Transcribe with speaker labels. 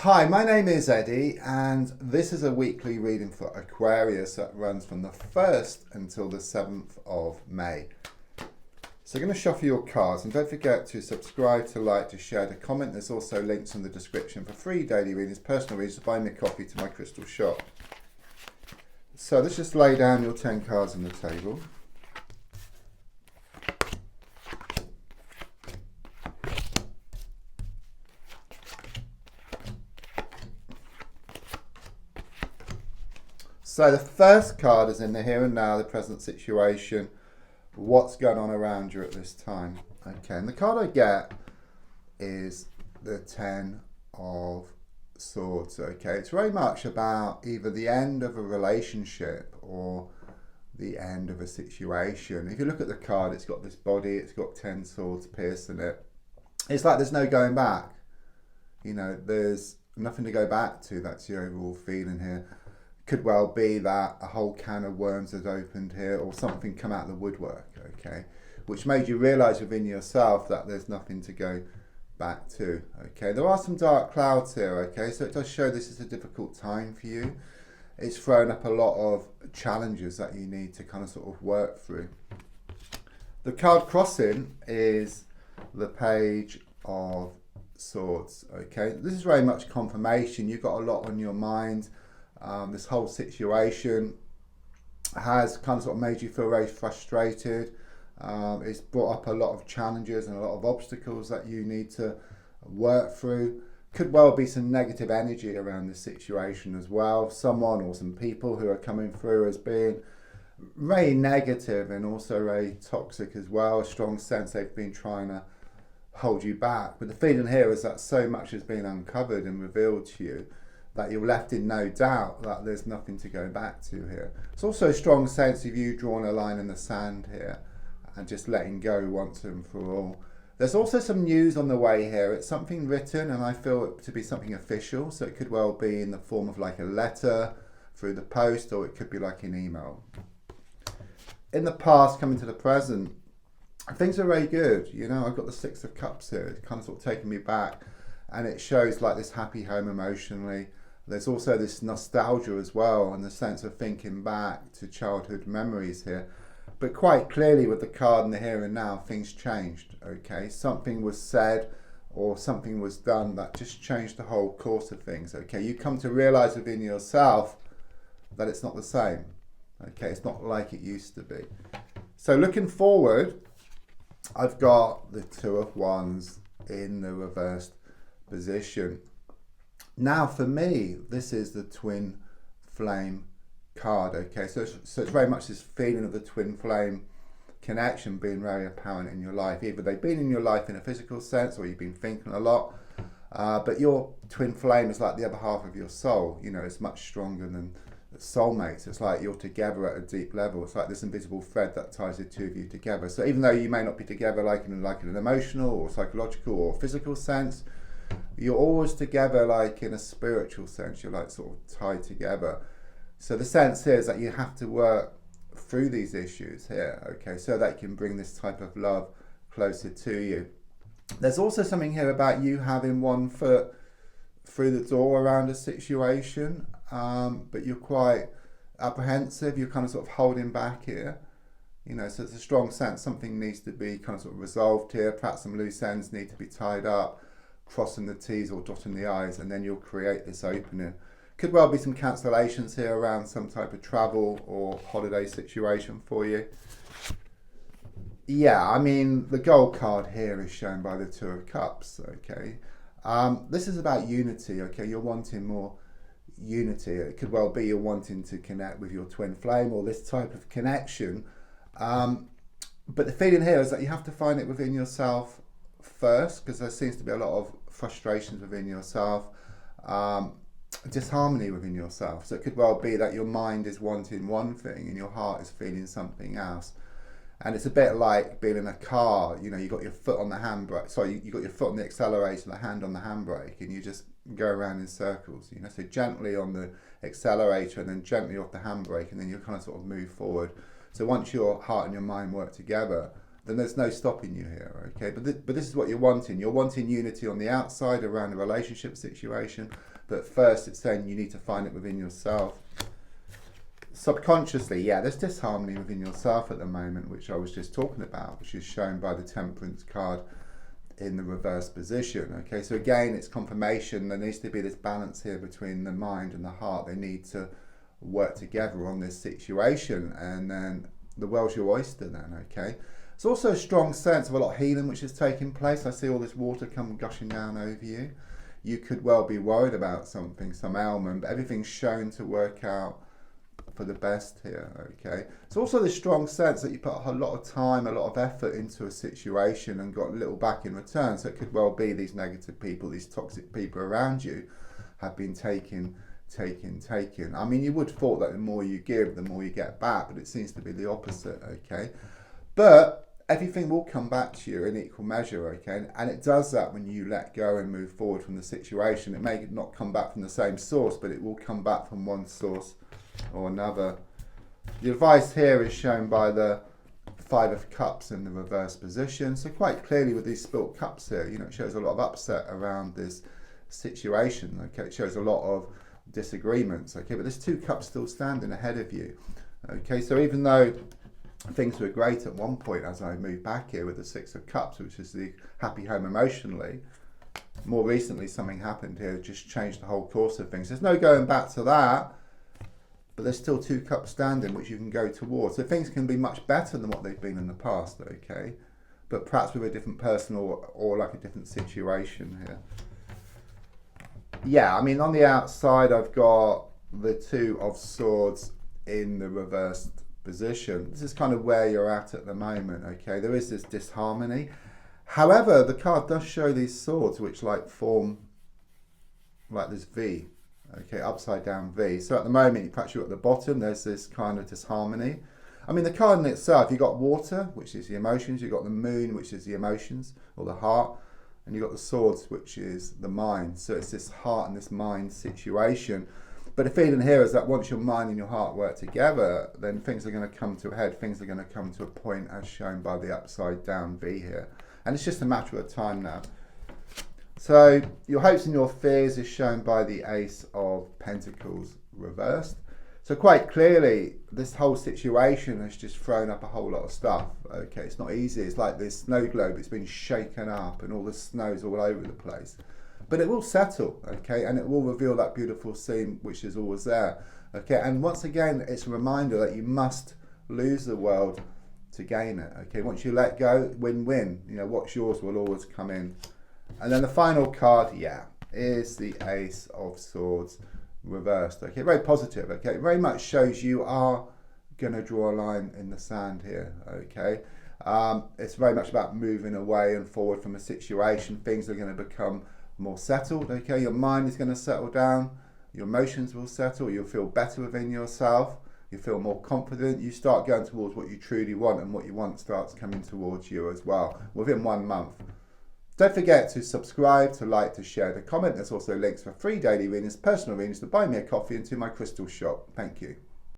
Speaker 1: Hi, my name is Eddie, and this is a weekly reading for Aquarius that runs from the 1st until the 7th of May. So I'm going to shuffle your cards, and don't forget to subscribe, to like, to share, to comment. There's also links in the description for free daily readings, personal readings, to buy me a coffee to my crystal shop. So let's just lay down your 10 cards on the table. So the first card is in the here and now, the present situation, what's going on around you at this time. Okay, and the card I get is the 10 of Swords. Okay, it's very much about either the end of a relationship or the end of a situation. If you look at the card, it's got this body, it's got 10 swords piercing it. It's like there's no going back. You know, there's nothing to go back to. That's the overall feeling here. Could well be that a whole can of worms has opened here, or something come out of the woodwork, okay, which made you realise within yourself that there's nothing to go back to, okay. There are some dark clouds here, okay, so it does show this is a difficult time for you. It's thrown up a lot of challenges that you need to kind of sort of work through. The card crossing is the Page of Swords, okay. This is very much confirmation. You've got a lot on your mind. This whole situation has kind of sort of made you feel very frustrated. It's brought up a lot of challenges and a lot of obstacles that you need to work through. Could well be some negative energy around this situation as well. Someone or some people who are coming through as being very negative and also very toxic as well. A strong sense they've been trying to hold you back. But the feeling here is that so much has been uncovered and revealed to you that you're left in no doubt that there's nothing to go back to here. It's also a strong sense of you drawing a line in the sand here and just letting go once and for all. There's also some news on the way here. It's something written, and I feel it to be something official, so it could well be in the form of like a letter through the post, or it could be like an email. In the past, coming to the present, things are very good. You know, I've got the 6 of Cups here. It's kind of sort of taking me back, and it shows like this happy home emotionally. There's also this nostalgia as well, and the sense of thinking back to childhood memories here. But quite clearly with the card in the here and now, things changed, okay? Something was said or something was done that just changed the whole course of things, okay? You come to realise within yourself that it's not the same, okay? It's not like it used to be. So looking forward, I've got the 2 of Wands in the reversed position. Now for me, this is the twin flame card, okay, so it's very much this feeling of the twin flame connection being very apparent in your life. Either they've been in your life in a physical sense, or you've been thinking a lot, but your twin flame is like the other half of your soul. You know, it's much stronger than soulmates. It's like you're together at a deep level. It's like this invisible thread that ties the two of you together. So even though you may not be together like in an emotional or psychological or physical sense, you're always together like in a spiritual sense. You're like sort of tied together. So the sense here is that you have to work through these issues here, okay, so that you can bring this type of love closer to you. There's also something here about you having one foot through the door around a situation, but you're quite apprehensive. You're kind of sort of holding back here. You know, so it's a strong sense something needs to be kind of sort of resolved here. Perhaps some loose ends need to be tied up, crossing the T's or dotting the I's, and then you'll create this opening. Could well be some cancellations here around some type of travel or holiday situation for you. Yeah, I mean, the gold card here is shown by the 2 of Cups, okay. This is about unity, okay. You're wanting more unity. It could well be you're wanting to connect with your twin flame or this type of connection. But the feeling here is that you have to find it within yourself first, because there seems to be a lot of frustrations within yourself, disharmony within yourself. So it could well be that your mind is wanting one thing and your heart is feeling something else. And it's a bit like being in a car. You know, you got your foot on the handbrake. Sorry, you got your foot on the accelerator, the hand on the handbrake, and you just go around in circles. You know, so gently on the accelerator and then gently off the handbrake, and then you kind of sort of move forward. So once your heart and your mind work together, then there's no stopping you here, okay? But this is what you're wanting. You're wanting unity on the outside around a relationship situation, but first it's saying you need to find it within yourself. Subconsciously, yeah, there's disharmony within yourself at the moment, which I was just talking about, which is shown by the Temperance card in the reverse position. Okay, so again, it's confirmation. There needs to be this balance here between the mind and the heart. They need to work together on this situation, and then the world's your oyster then, okay? It's also a strong sense of a lot of healing which is taking place. I see all this water come gushing down over you. You could well be worried about something, some ailment, but everything's shown to work out for the best here, okay? It's also the strong sense that you put a lot of time, a lot of effort into a situation and got little back in return. So it could well be these negative people, these toxic people around you have been taking. I mean, you would have thought that the more you give, the more you get back, but it seems to be the opposite, okay? But everything will come back to you in equal measure, okay? And it does that when you let go and move forward from the situation. It may not come back from the same source, but it will come back from one source or another. The advice here is shown by the Five of Cups in the reverse position. So quite clearly with these spilt cups here, you know, it shows a lot of upset around this situation, okay? It shows a lot of disagreements, okay? But there's two cups still standing ahead of you, okay? So even though things were great at one point, as I move back here with the Six of Cups, which is the happy home emotionally, more recently something happened here that just changed the whole course of things. There's no going back to that, but there's still two cups standing which you can go towards. So things can be much better than what they've been in the past, okay? But perhaps with a different person or like a different situation here. Yeah, I mean, on the outside, I've got the Two of Swords in the reversed position. This is kind of where you're at the moment, okay? There is this disharmony. However, the card does show these swords which like form like this V, okay, upside down V. So at the moment, perhaps you're at the bottom, there's this kind of disharmony. I mean, the card in itself, you've got water, which is the emotions, you've got the moon, which is the emotions, or the heart, and you've got the swords, which is the mind. So it's this heart and this mind situation. But the feeling here is that once your mind and your heart work together, then things are going to come to a head. Things are going to come to a point as shown by the upside down V here. And it's just a matter of time now. So your hopes and your fears is shown by the Ace of Pentacles reversed. So quite clearly, this whole situation has just thrown up a whole lot of stuff. Okay, it's not easy. It's like this snow globe. It's been shaken up and all the snow's all over the place. But it will settle, okay, and it will reveal that beautiful scene which is always there, okay. And once again, it's a reminder that you must lose the world to gain it, okay. Once you let go, win-win. You know, what's yours will always come in. And then the final card, yeah, is the Ace of Swords reversed, okay. Very positive, okay. It very much shows you are going to draw a line in the sand here, okay. It's very much about moving away and forward from a situation. Things are going to become more settled, okay. Your mind is going to settle down, your emotions will settle, you'll feel better within yourself, you feel more confident, you start going towards what you truly want, and what you want starts coming towards you as well within 1 month. Don't forget to subscribe, to like, to share, to comment. There's also links for free daily readings, personal readings, to buy me a coffee, and to my crystal shop. Thank you.